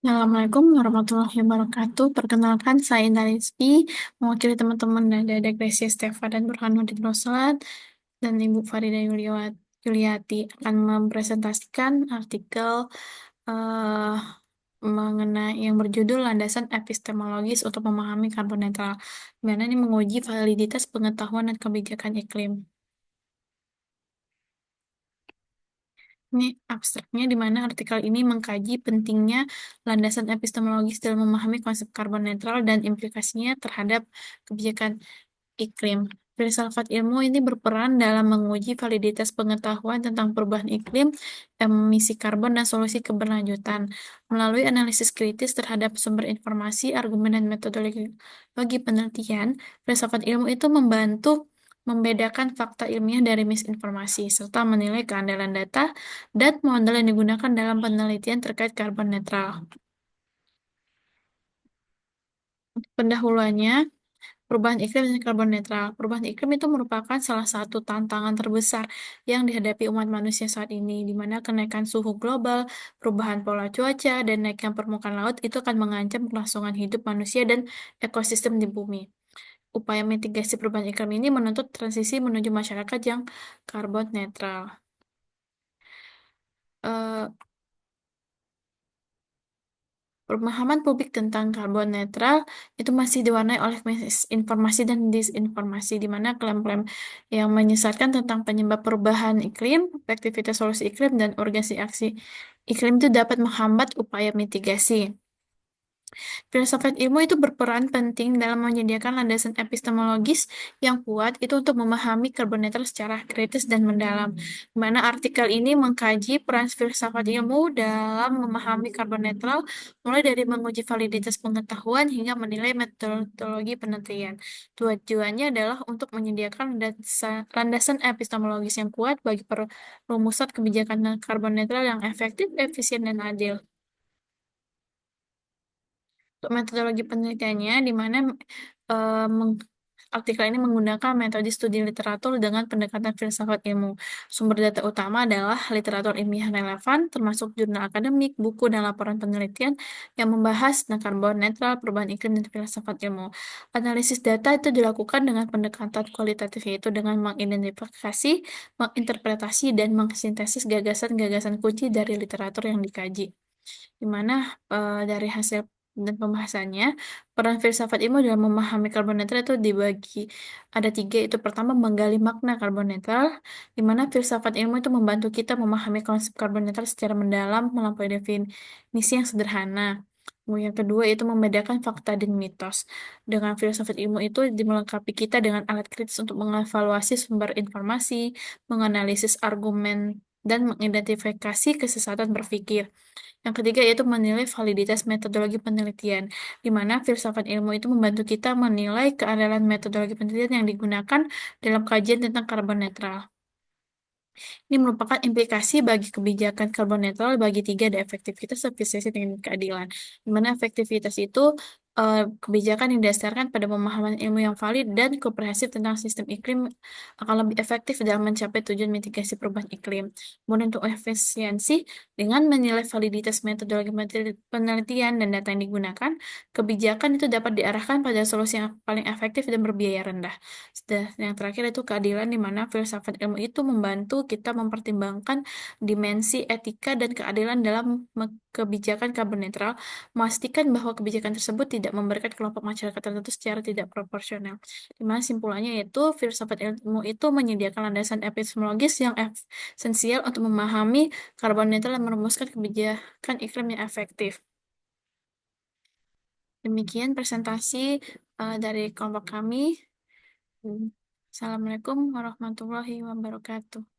Assalamualaikum warahmatullahi wabarakatuh. Perkenalkan, saya Indah Rizky, mewakili teman-teman dari Gresi Stefa dan Burhanuddin Roslat, dan Ibu Farida Yuliati akan mempresentasikan artikel eh, mengenai yang berjudul Landasan Epistemologis untuk Memahami Karbon Netral, di mana ini menguji validitas pengetahuan dan kebijakan iklim. Ini abstraknya di mana artikel ini mengkaji pentingnya landasan epistemologis dalam memahami konsep karbon netral dan implikasinya terhadap kebijakan iklim. Filsafat ilmu ini berperan dalam menguji validitas pengetahuan tentang perubahan iklim, emisi karbon, dan solusi keberlanjutan. Melalui analisis kritis terhadap sumber informasi, argumen, dan metodologi penelitian, filsafat ilmu itu membantu membedakan fakta ilmiah dari misinformasi, serta menilai keandalan data dan model yang digunakan dalam penelitian terkait karbon netral. Pendahuluannya, perubahan iklim dan karbon netral. Perubahan iklim itu merupakan salah satu tantangan terbesar yang dihadapi umat manusia saat ini, di mana kenaikan suhu global, perubahan pola cuaca, dan naiknya permukaan laut itu akan mengancam kelangsungan hidup manusia dan ekosistem di bumi. Upaya mitigasi perubahan iklim ini menuntut transisi menuju masyarakat yang karbon netral. Eh, Pemahaman publik tentang karbon netral itu masih diwarnai oleh misinformasi dan disinformasi, di mana klaim-klaim yang menyesatkan tentang penyebab perubahan iklim, efektivitas solusi iklim, dan urgensi aksi iklim itu dapat menghambat upaya mitigasi. Filsafat ilmu itu berperan penting dalam menyediakan landasan epistemologis yang kuat itu untuk memahami karbon netral secara kritis dan mendalam. Di mana artikel ini mengkaji peran filsafat ilmu dalam memahami karbon netral, mulai dari menguji validitas pengetahuan hingga menilai metodologi penelitian. Tujuannya adalah untuk menyediakan landasan epistemologis yang kuat bagi perumusan kebijakan karbon netral yang efektif, efisien, dan adil. Untuk metodologi penelitiannya, di mana eh, meng- artikel ini menggunakan metode studi literatur dengan pendekatan filsafat ilmu. Sumber data utama adalah literatur ilmiah relevan, termasuk jurnal akademik, buku, dan laporan penelitian yang membahas tentang karbon netral, perubahan iklim, dan filsafat ilmu. Analisis data itu dilakukan dengan pendekatan kualitatif, yaitu dengan mengidentifikasi, menginterpretasi, dan mengsintesis gagasan-gagasan kunci dari literatur yang dikaji, di mana dari hasil dan pembahasannya, peran filsafat ilmu dalam memahami karbon netral itu dibagi ada tiga. Itu pertama, menggali makna karbon netral, di mana filsafat ilmu itu membantu kita memahami konsep karbon netral secara mendalam melampaui definisi yang sederhana. Kemudian yang kedua itu membedakan fakta dan mitos. Dengan filsafat ilmu itu melengkapi kita dengan alat kritis untuk mengevaluasi sumber informasi, menganalisis argumen, dan mengidentifikasi kesesatan berpikir. Yang ketiga yaitu menilai validitas metodologi penelitian, di mana filsafat ilmu itu membantu kita menilai keandalan metodologi penelitian yang digunakan dalam kajian tentang karbon netral. Ini merupakan implikasi bagi kebijakan karbon netral bagi tiga, ada efektivitas, efisiensi, dan keadilan. Di mana efektivitas itu kebijakan yang didasarkan pada pemahaman ilmu yang valid dan komprehensif tentang sistem iklim akan lebih efektif dalam mencapai tujuan mitigasi perubahan iklim. Kemudian untuk efisiensi, dengan menilai validitas metodologi penelitian dan data yang digunakan, kebijakan itu dapat diarahkan pada solusi yang paling efektif dan berbiaya rendah. Yang terakhir itu keadilan, di mana filsafat ilmu itu membantu kita mempertimbangkan dimensi etika dan keadilan dalam kebijakan karbon netral, memastikan bahwa kebijakan tersebut tidak memberikan kelompok masyarakat tertentu secara tidak proporsional. Di mana simpulannya yaitu filsafat ilmu itu menyediakan landasan epistemologis yang esensial untuk memahami karbon netral dan merumuskan kebijakan iklim yang efektif. Demikian presentasi dari kelompok kami. Assalamualaikum warahmatullahi wabarakatuh.